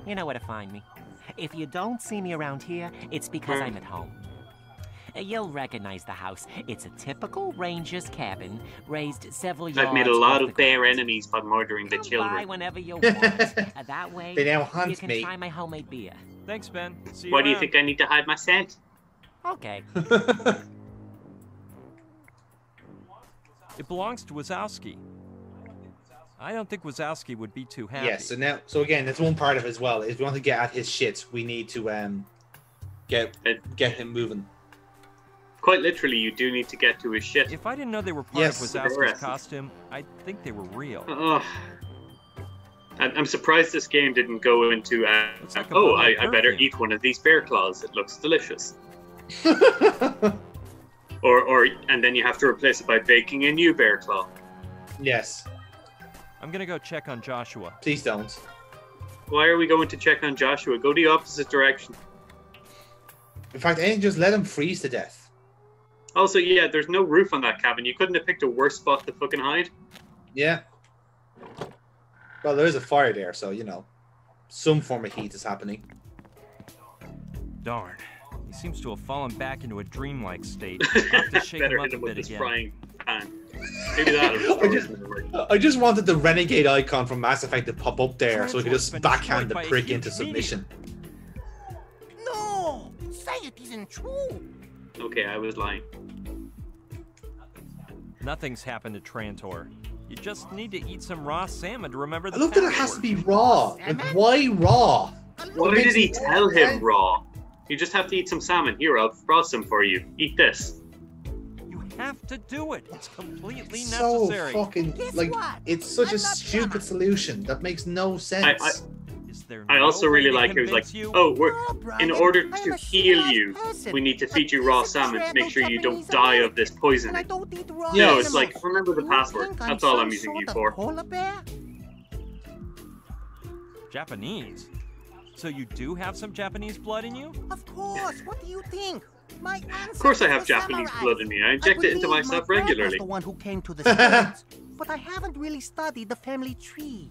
You know where to find me. If you don't see me around here, it's because I'm at home. You'll recognize the house. It's a typical ranger's cabin, raised several yards. I've made a lot of bear enemies by murdering the children. Buy whenever you want. That way, They now you hunt can me. try my homemade beer. Thanks, Ben. See you Why do you around. think I need to hide my scent? Okay. It belongs to Wazowski. I don't think Wazowski would be too happy. Yes, so again, that's one part of it as well. If we want to get at his shit, we need to get him moving. Quite literally, you do need to get to his shit. If I didn't know they were part Yes. of Wazowski's costume, I'd think they were real. Ugh. I'm surprised this game didn't go into, Looks like a oh, bottle of I better perfume. eat one of these bear claws. It looks delicious. And then you have to replace it by baking a new bear claw. Yes. I'm gonna go check on Joshua. Please don't. Why are we going to check on Joshua? Go the opposite direction. In fact, anything, just let him freeze to death. Also, yeah, there's no roof on that cabin. You couldn't have picked a worse spot to fucking hide. Yeah. Well, there is a fire there, so, you know, some form of heat is happening. Darn. He seems to have fallen back into a dreamlike state. I'll have to shake Better him up hit a him with bit this again. frying pan. Maybe that. I just wanted the renegade icon from Mass Effect to pop up there so we could just Transport's been backhand the destroyed by a prick huge into submission. No! Say it isn't true! Okay, I was lying. Nothing's happened to Trantor. You just need to eat some raw salmon to remember the I love that it has to password. be raw. Like, why raw? Why did he tell him raw? You just have to eat some salmon. Here, I'll frost some for you. Eat this. You have to do it. It's completely So necessary. fucking, Guess like, what? it's such I'm a not stupid gonna. solution. That makes no sense. Is there I no also way really to like it was like, convince you? oh, No, Brian, in order I'm to a heal civilized you, person. we need to A feed you raw decent salmon to make sure you don't Japanese die of American, this and I poisoning. don't eat raw Yeah, No, animals. it's like, remember the You password. think That's I'm all some I'm using sort you of for. polar bear? Japanese. So you do have some Japanese blood in you? Of course. What do you think? My ancestors Of course I have were Japanese samurais. blood in me. I inject it into believe myself my dad was regularly. the one who came to the States, but I haven't really studied the family tree.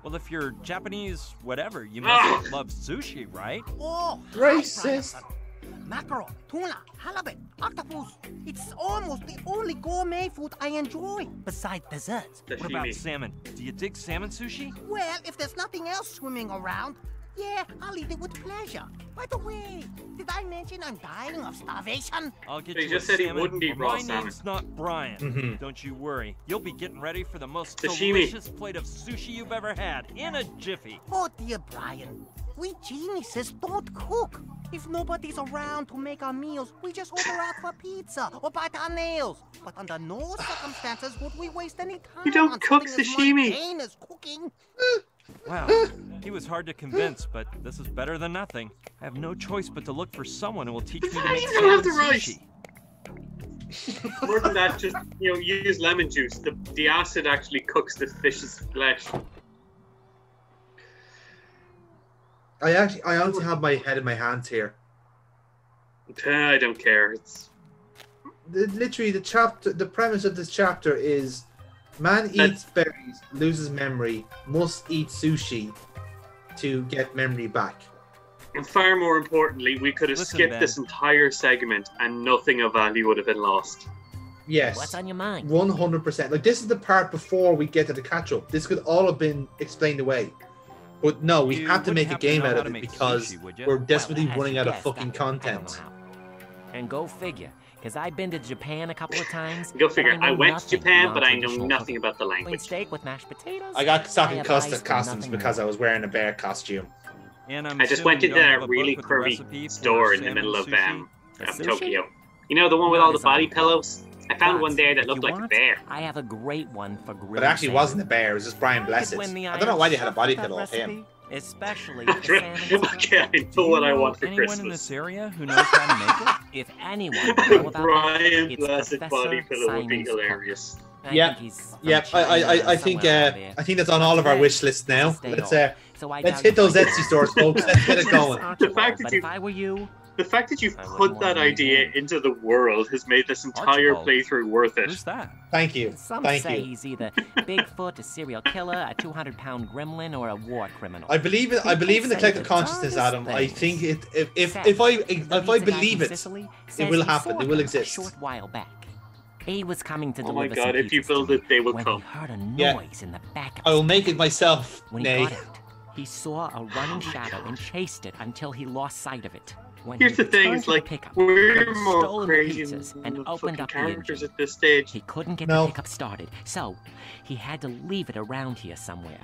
Well, if you're Japanese, whatever, you Ah! must love sushi, right? Oh, Racist. hi, Brian. Mackerel, tuna, halibut, octopus. It's almost the only gourmet food I enjoy, besides desserts. What about Sashimi. salmon? Do you dig salmon sushi? Well, if there's nothing else swimming around, yeah, I'll eat it with pleasure. By the way, did I mention I'm dying of starvation? I'll get But he you just a said he salmon, wouldn't eat or raw my salmon. name's not Brian. Mhm. Don't you worry. You'll be getting ready for the most Sashimi. delicious plate of sushi you've ever had in a jiffy. Oh, dear Brian, we geniuses don't cook. If nobody's around to make our meals, we just order out for pizza or bite our nails. But under no circumstances would we waste any time You don't on cook something as sashimi. mundane as cooking. Wow, he was hard to convince, but this is better than nothing. I have no choice but to look for someone who will teach me to make You don't have salmon the rice. sushi. More than that, just, you know, use lemon juice. The acid actually cooks the fish's flesh. I honestly have my head in my hands here. I don't care. It's Literally, the premise of this chapter is: man eats berries, loses memory, must eat sushi to get memory back. and far more importantly, we could have Listen, skipped Ben. this entire segment and nothing of value would have been lost. Yes, What's on your mind? 100%. Like, this is the part before we get to the catch-up. This could all have been explained away. But no, we You have to wouldn't make a happen to game know out how of to it make because sushi, would you? we're desperately Well, as running you out of guessed, fucking I don't content. know how. And go figure, because I've been to Japan a couple of times. Go but figure. know I went to nothing Japan, but I beyond know traditional nothing cooking. about the Plain language. steak with mashed potatoes. I got stuck in have custom ice, but costumes nothing because more. I was wearing a bear costume. And I'm I just assuming went you into don't a have a really book with the curvy recipe for store in the salmon middle of sushi? Sushi? Tokyo. You know, the one with all the body pillows? I found But one there that if looked you like a want, bear. I have a great one for grilled But it actually salmon. wasn't a bear, it was just Brian I could Blessed. win the I don't know why they had a Iron body Chef pillow of him. recipe, especially if the Right. salmon. Okay, I Do know you what I know want for anyone in Christmas. this area who knows how to make it? If anyone would know about that, Brian it's Blessed Professor body pillow would be Simon's cook. hilarious. I Yep. think he's from Yep, China I think somewhere out there. I think that's on all of our Today, wish lists now. it's a state Let's order, so I let's doubt hit you'll those find Etsy it. stores, folks. Let's get it going. Archibald, fact that but you- if I were you, The fact that you've I wouldn't put want that to meet idea him. into the world has made this entire Archibald. playthrough worth it. Who's that? Thank you. Some Thank say you. he's either Bigfoot, a serial killer, a 200-pound gremlin, or a war criminal. I believe in the People say collective the consciousness, darndest Adam. I think things. if I believe it, Sicily it says will he happen. saw It will him exist. A short while back. He was coming to Oh my deliver god, some if you pizzas build to me it, they will when come. he heard a Yeah. noise in the back of I will his make it myself. When he Nay. got out, he saw a running shadow and chased it until he lost sight of it. When Here's he the thing, returned it's to the like, pickup, we're he'd more stolen the crazy pizzas than and the opened fucking up the characters engine. at this stage. He couldn't get No. the pickup started, so he had to leave it around here somewhere.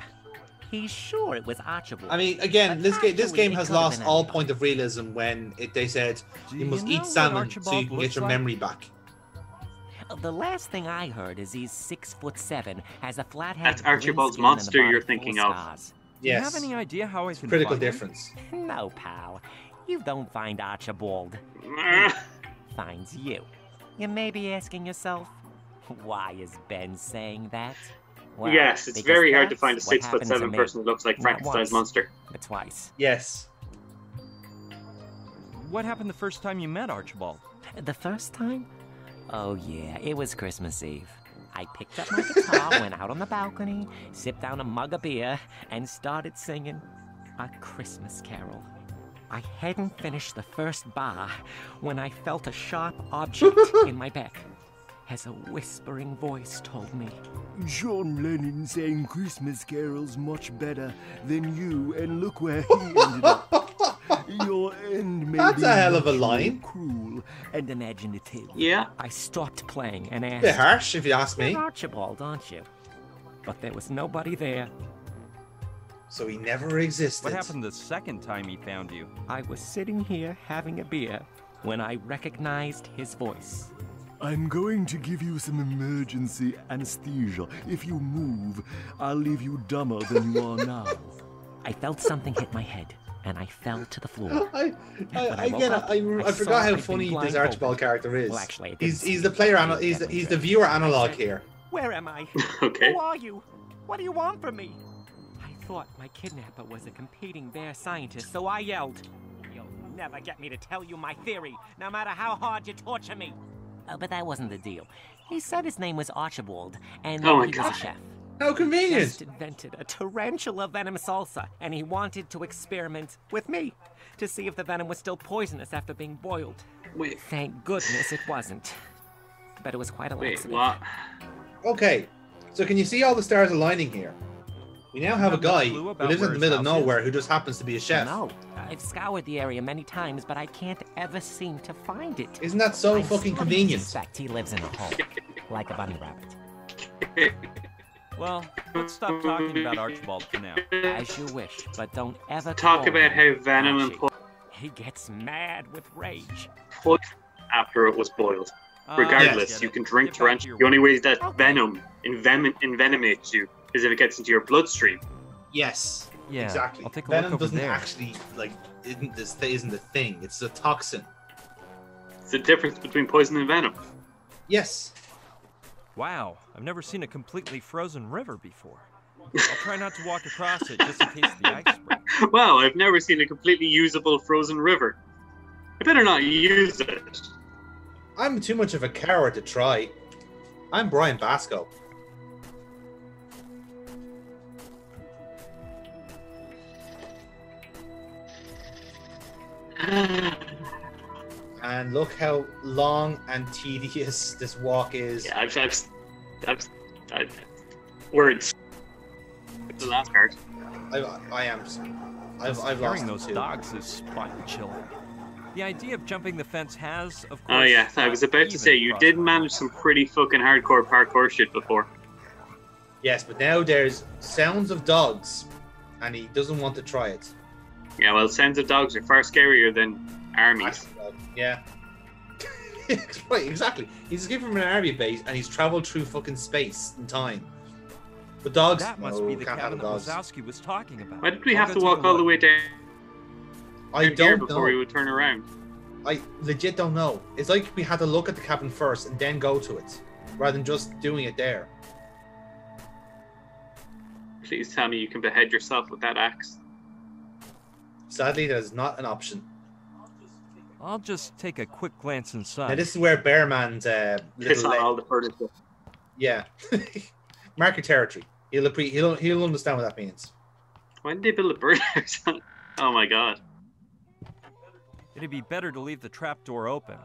He's sure it was Archibald. I mean, again, But this game actually, it has could have lost been all anybody. point of realism when they said Do you must you know eat what salmon so Archibald you can looks get your like? memory back. The last thing I heard is he's 6'7", has a flat head. That's green Archibald's skin, and a monster body you're full thinking of of. scars. Do you Yes. have any idea how I can Critical find him? difference. No, pal. You don't find Archibald. Finds you. You may be asking yourself, why is Ben saying that? Well, Yes, it's because very hard to that's find a what happened to 6'7" me. person who looks like Not Frankenstein's once, monster. but twice. Yes. What happened the first time you met Archibald? The first time? Oh yeah, it was Christmas Eve. I picked up my guitar, went out on the balcony, sipped down a mug of beer, and started singing A Christmas Carol. I hadn't finished the first bar when I felt a sharp object in my back, as a whispering voice told me, John Lennon sang Christmas carols much better than you, and look where he ended up. Your end may That's be a hell of a much more line. cruel and imaginative. Yeah. I stopped playing and A bit asked, harsh, if you ask me. "You're Archibald, aren't you?" But there was nobody there. So he never existed. What happened the second time he found you? I was sitting here having a beer when I recognized his voice. I'm going to give you some emergency anesthesia. If you move, I'll leave you dumber than you are now. I felt something hit my head, and I fell to the floor. I woke again, up, I I forgot saw how I'd been funny this blindfolded. Archibald character is. Well, actually, I didn't he's see the it. player, It he's definitely the did. viewer analog here. Where am I? Okay. Who are you? What do you want from me? I thought my kidnapper was a competing bear scientist, so I yelled, "You'll never get me to tell you my theory, no matter how hard you torture me." But that wasn't the deal. He said his name was Archibald, and Oh my he was God. a chef. How convenient! Just invented a tarantula venom salsa, and he wanted to experiment with me to see if the venom was still poisonous after being boiled. Wait, Thank goodness it wasn't. But it was quite a wait, laxative. what? Okay, so can you see all the stars aligning here? We now have a have no guy clue who about lives in where the his middle of house is? nowhere who just happens to be a chef. No, I've scoured the area many times, but I can't ever seem to find it. Isn't that so I fucking sort of convenient? suspect he lives in a hole, like a bunny rabbit. Well, let's stop talking about Archibald for now. As you wish, but don't ever Talk call about him how venom and Archie. He gets mad with rage. poison after it was boiled. Regardless, you can drink tarantula. The only way that venom envenomates you is if it gets into your bloodstream. Yes, Yeah, exactly. I'll take a Venom look over doesn't there. actually isn't a thing. It's a toxin. It's the difference between poison and venom. Yes. Wow, I've never seen a completely frozen river before. I'll try not to walk across it just in case the ice breaks. Wow, I've never seen a completely usable frozen river. I better not use it. I'm too much of a coward to try. I'm Brian Basco. And look how long and tedious this walk is. Yeah, words. The last part. I am. I've lost Hearing it those too. dogs is spine chilling. The idea of jumping the fence has, of course. Oh yeah, I was about to say, you did manage some pretty fucking hardcore parkour shit before. Yes, but now there's sounds of dogs, and he doesn't want to try it. Yeah, well, sounds of dogs are far scarier than armies. Yeah. Right, exactly. He's escaped from an army base, and he's traveled through fucking space and time. But dogs, That must no, be the can't have cabin that dogs. Wazowski was talking about. Why did we I'll have go to take walk a all the look. way down I here don't before we know. would turn around? I legit don't know. It's like we had to look at the cabin first and then go to it, rather than just doing it there. Please tell me you can behead yourself with that axe. Sadly, that is not an option. I'll just take a quick glance Now inside. this is where Bearman's Piss little on all the furniture. yeah. Mark your territory. He'll understand what that means. Why did they build a birdhouse? Oh my god. It'd be better to leave the trapdoor open.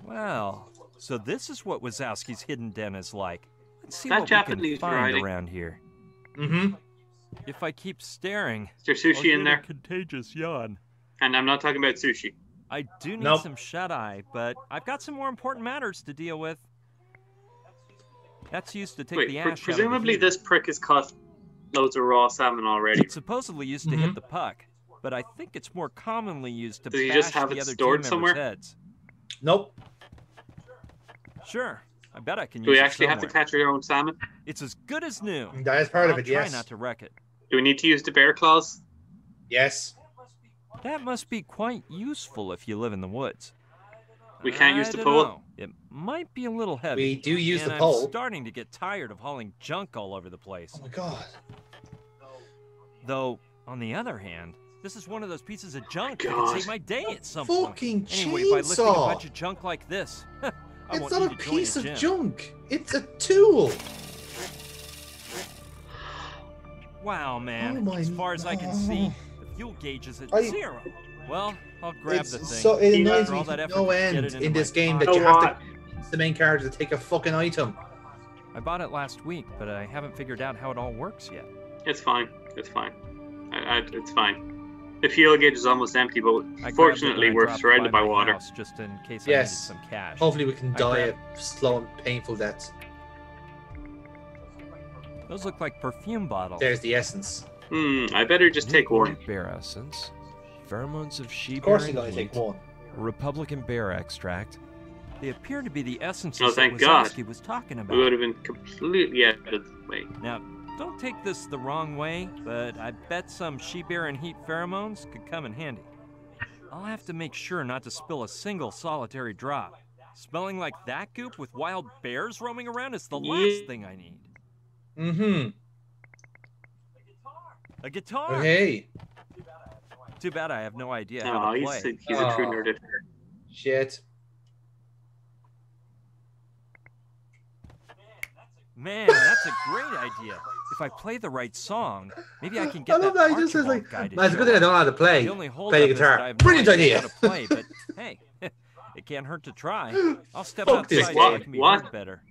Well, so this is what Wazowski's hidden den is like. Let's see That what we Japanese can find writing. around here. Mm-hmm. If I keep staring, Is there sushi in there? Contagious yawn. And I'm not talking about sushi. I do need Nope. some shut-eye, but I've got some more important matters to deal with. That's used to take Wait, the ash presumably out of the heat. this prick has caught loads of raw salmon already. It's supposedly used to hit the puck, but I think it's more commonly used to Does he bash just have the it other stored team somewhere? members' heads. Nope. Sure, I bet I can Do use we it actually have to somewhere. catch our own salmon? It's as good as new. That is part of I'll it, try yes. not to wreck it. Do we need to use the bear claws? Yes. That must be quite useful if you live in the woods. We can't use the I pole? don't know. It might be a little heavy. We do use and the I'm pole. starting to get tired of hauling junk all over the place. Oh my god. Though, on the other hand, this is one of those pieces of junk that God. could save my day at some Fucking point. Anyway, by lifting a chainsaw. bunch of junk like this, I It's won't not need a to join piece of gym. junk. It's a tool. Wow, man. Oh my As far as I can see, the fuel gauge is at 0. Well, I'll grab It's the thing. so it annoys After me all to that effort no to get end it into in this my game pocket. that you So have what? to convince the main character to take a fucking item. I bought it last week, but I haven't figured out how it all works yet. It's fine. It's fine. It's fine. The fuel gauge is almost empty, but I grabbed it fortunately when I we're dropped surrounded by my water. house just in case Yes. I needed some cash. Hopefully we can I die grabbed- a slow and painful death. Those look like perfume bottles. There's the essence. I better just take one. Bear essence, pheromones of Of sheep course you're going to take one. Republican bear extract. They appear to be the essences Oh, that thank God. Wazowski was talking We about. would have been completely out of the way. Now, don't take this the wrong way, but I bet some sheep air and heat pheromones could come in handy. I'll have to make sure not to spill a single solitary drop. Smelling like that goop with wild bears roaming around is the last thing I need. Mm-hmm. A guitar! Okay. Too bad I have no idea Oh, how to he's play. a true Oh. nerd. Shit. Man, that's a great idea. If I play the right song, maybe I can get I love that that. He just says Archibald like, guy to "Man, it's a show good thing I up." don't know how to play. The only hold Play the up is that guitar. I have no Brilliant idea. how to play, but hey, it can't hurt to try. I'll step Fuck this outside game. so I can be What? heard better.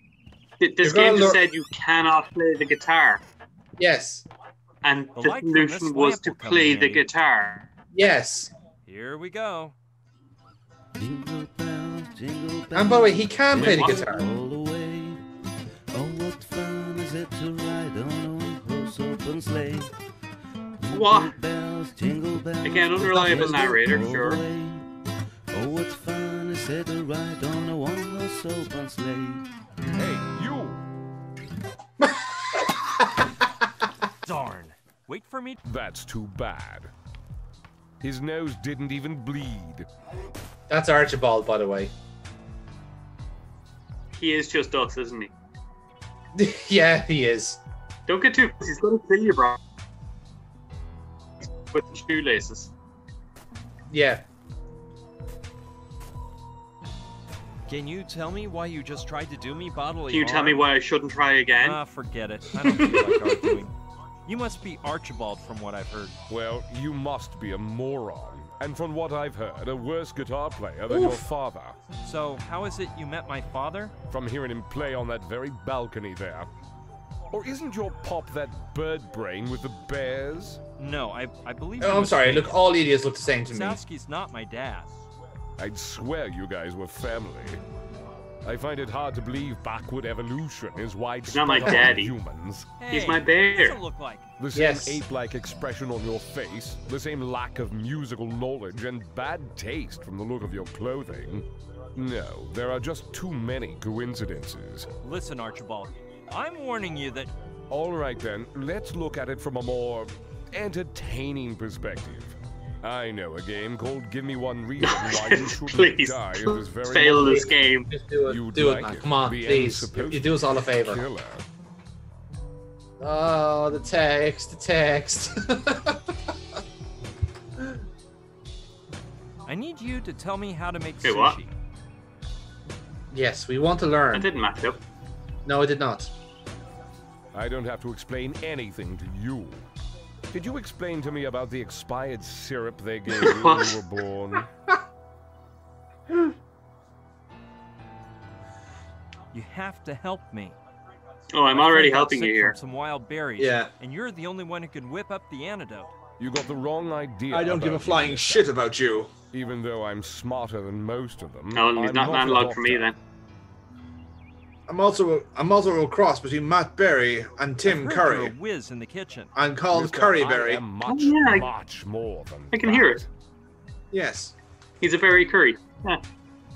This You're game gonna just learn- said you cannot play the guitar, Yes. and The the light from this solution was lamp to will come play in the handy. guitar. Yes. Here we go. Jingle bells, jingle bells. And by the way, he can play the What? guitar. All the way. Oh, what fun is it to ride on a one-horse open sleigh? What? Bells, jingle bells. Again, unreliable narrator, all the sure. way. Oh, what fun is it to ride on a one-horse open sleigh? Hey, you! Darn. Wait for me. That's too bad. His nose didn't even bleed. That's Archibald, by the way. He is just us, isn't he? Yeah, he is. Don't get too. He's gonna kill you, bro. With the shoelaces. Yeah. Can you tell me why you just tried to do me bodily Can you tell me harm? why I shouldn't try again? Ah, forget it. I don't feel like arguing. You must be Archibald from what I've heard. Well, you must be a moron. And from what I've heard, a worse guitar player than your father. So, how is it you met my father? From hearing him play on that very balcony there. Or isn't your pop that bird brain with the bears? No, I believe Oh, you're I'm sorry. mistaken. Look, all idiots look the same to me. Wazowski's not my dad. I'd swear you guys were family. I find it hard to believe backward evolution is widespread not my among daddy. humans. Hey, He's my What's bear. it look like? The same Yes. ape-like expression on your face, the same lack of musical knowledge, and bad taste from the look of your clothing. No, there are just too many coincidences. Listen, Archibald. I'm warning you that All right then, let's look at it from a more entertaining perspective. I know a game called Give Me One Reason Why You Shouldn't Please, Die of this very fail moment. this game. Just do it. You'd Do it, like man. it. Come on, The please. end's supposed You do us all a favor. Killer. Oh, the text. The text. I need need you to tell me how to make Hey, sushi. what? Yes, we want to learn. That didn't match up. No, it did not. I don't have to explain anything to you. Did you explain to me about the expired syrup they gave you when you were born? You have to help me. Oh, I'm My already friend got helping sick you here. From some wild berries. Yeah. And you're the only one who can whip up the antidote. You got the wrong idea. I don't give a about flying me. shit about you. Even though I'm smarter than most of them. No, he's I'm not an a analog for me doctor. then. I'm also a cross between Matt Berry and Tim I've heard Curry. You're a whiz in the kitchen. I'm called Mister, Curryberry. I am much, yeah, much more than I can hear it. Yes, He's a very curry. Yeah.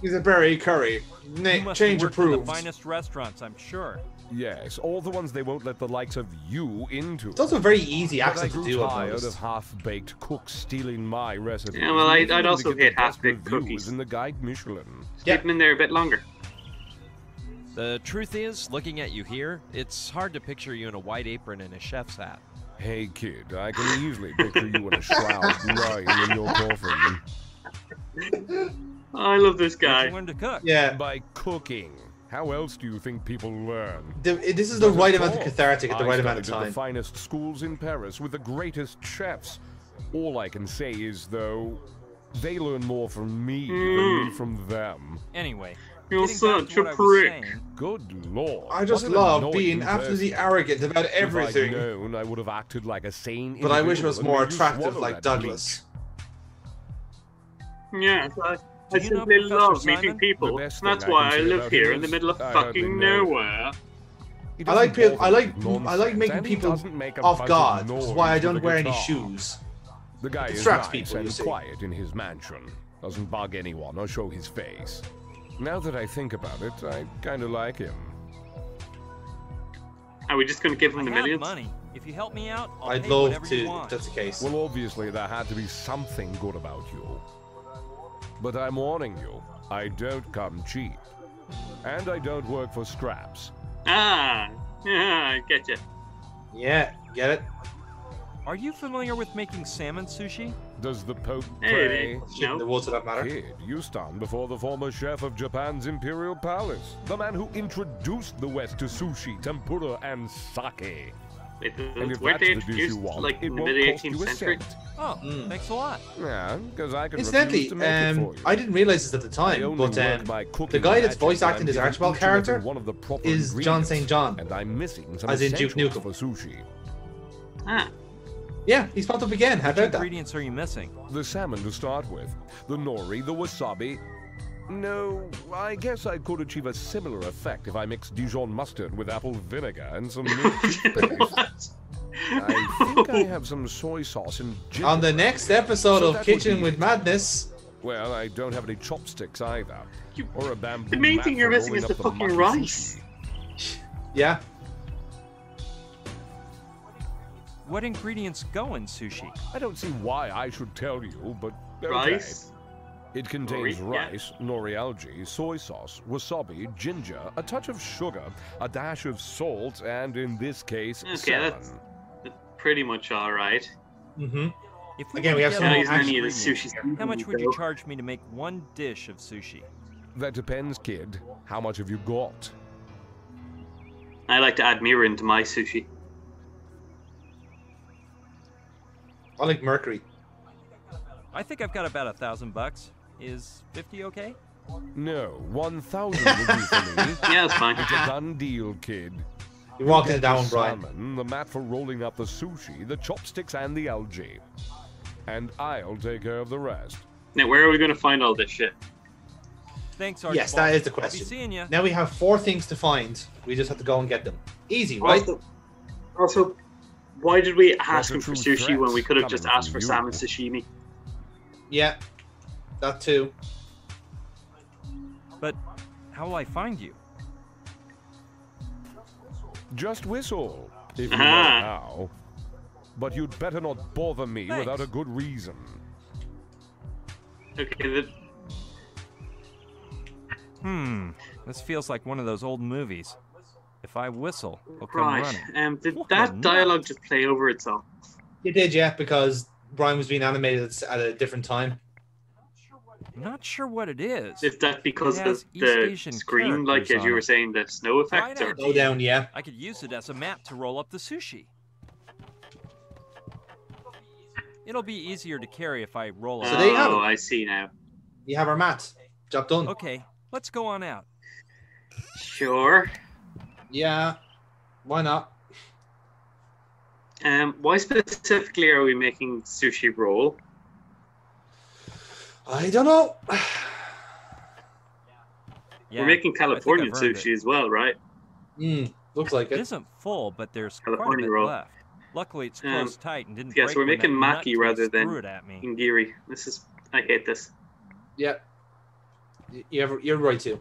he's a Berry Curry. You must Change have worked in the approved. finest restaurants, I'm sure. Yes, all the ones they won't let the likes of you into. It's also a very easy But I accent to grew do. I've tired noticed. of half-baked cooks stealing my recipes. Yeah, well, and leaving I'd them also to get hate the best half-baked reviews cookies. in the Guide Michelin. Keep him in there a bit longer. The truth is, looking at you here, it's hard to picture you in a white apron and a chef's hat. Hey, kid, I can easily picture you in a shroud lying in your coffin. Oh, I love this Where'd guy. you learn to cook? Yeah, By cooking. How else do you think people learn? this is the But of right amount of course, cathartic at the I right amount of studied at time. the finest schools in Paris with the greatest chefs. All I can say is, though, they learn more from me than me from them. Anyway, You're getting back such to a what I was prick. saying, Good lord. I just what an love annoying being person. absolutely arrogant about If everything. I'd known, I would have acted like a sane But I wish it was individual and more made you attractive swallow like that Douglas. Yeah, I Do you know simply Professor love Simon? meeting people. The best That's thing I why can I say live about here him in the is middle of I hardly fucking know him. nowhere. He I like doesn't people. I like. bother with I like nonsense, making and he people doesn't make a off bunch of guard. Which is why I noise don't with a wear any guitar. shoes. The guy is distracts nice people, you and see. quiet in his mansion. Doesn't bug anyone or show his face. Now that I think about it, I kind of like him. Are we just going to give him I the have millions? money. If you help me out, I'll I'd pay love whatever to. you If want. that's the case. Well, obviously there had to be something good about you. But I'm warning you, I don't come cheap. And I don't work for scraps. Ah, yeah, I get you. Yeah, get it. Are you familiar with making salmon sushi? Does the Pope Hey, pray? Shit in the no. woods for that matter. Kid, you stand before the former chef of Japan's Imperial Palace. The man who introduced the West to sushi, tempura, and sake. Wait, And if weren't that's they the dish you introduced want, like it in the won't mid cost you 18th a century? cent. Oh, thanks a lot. Yeah, because I can Incidentally, refuse to make it for you. I didn't realize this at the I time, only but work my cooking the guy that's magic voice when acting I'm this given Archibald each and every character one of the proper is John ingredients, St. John, and I'm missing some as in Duke essentials Nukem. for sushi. Ah, Yeah, he's popped up again. How Which about that? ingredients are you missing? The salmon to start with, the nori, the wasabi. No, I guess I could achieve a similar effect if I mixed Dijon mustard with apple vinegar and some mint toothpaste. what? I think I have some soy sauce and ginger. On the next episode So of that would Kitchen be with it. Madness, Well, I don't have any chopsticks either. Or a bamboo The main mat thing for you're missing rolling is the up fucking mutton rice. sushi. yeah, What ingredients go in sushi? I don't see why I should tell you, but okay. Rice? It contains Nori, yeah. rice, nori algae, soy sauce, wasabi, ginger, a touch of sugar, a dash of salt, and in this case, Okay, salmon. that's pretty much alright. mm-hmm. If we Again, were we to have get some Not all using actual any of the ingredients, sushi. how much would you charge me to make one dish of sushi? That depends, kid. How much have you got? I like to add mirin to my sushi. I like Mercury. I think I've got about $1,000. Is 50 okay? No, 1,000 would be for me. Yeah, that's fine. It's a done deal, kid. You walked Get into that the one, Brian. salmon, the mat for rolling up the sushi, the chopsticks, and the algae. And I'll take care of the rest. Now, where are we going to find all this shit? Thanks, Archibald. Yes, that is the I'll be question. seeing you. Now we have 4 things to find. We just have to go and get them. Easy, right? Also, why did we ask a him for true sushi when we could have threat just coming asked from for you. salmon sashimi? Yeah, that too. But how will I find you? Just whistle, if you know Ah. how. But you'd better not bother me Thanks. without a good reason. Okay, This feels like one of those old movies. If I whistle, they'll come right. running. Did What that a dialogue nut. just play over itself? You did, yeah, because Brian was being animated at a different time. I'm not sure what it is. Is that because It of has East the Asian screen, like characters as you on were it. saying, the snow effect? Right Or... idea. Go down, yeah. I could use it as a map to roll up the sushi. It'll be easier to carry if I roll it. So there you have it. Oh, I see now. You have our mats. Job done. Okay, let's go on out. Sure. Yeah. Why not? Why specifically are we making sushi roll? I don't know. Yeah, We're making California I think I've earned sushi as well, right? Looks like It it. isn't full, but there's quite a California bit roll. left. Luckily, it's closed tight and didn't Yeah, break so we're when making that maki nutcase rather than threw it at me. nigiri. I hate this. Yeah. You're right too.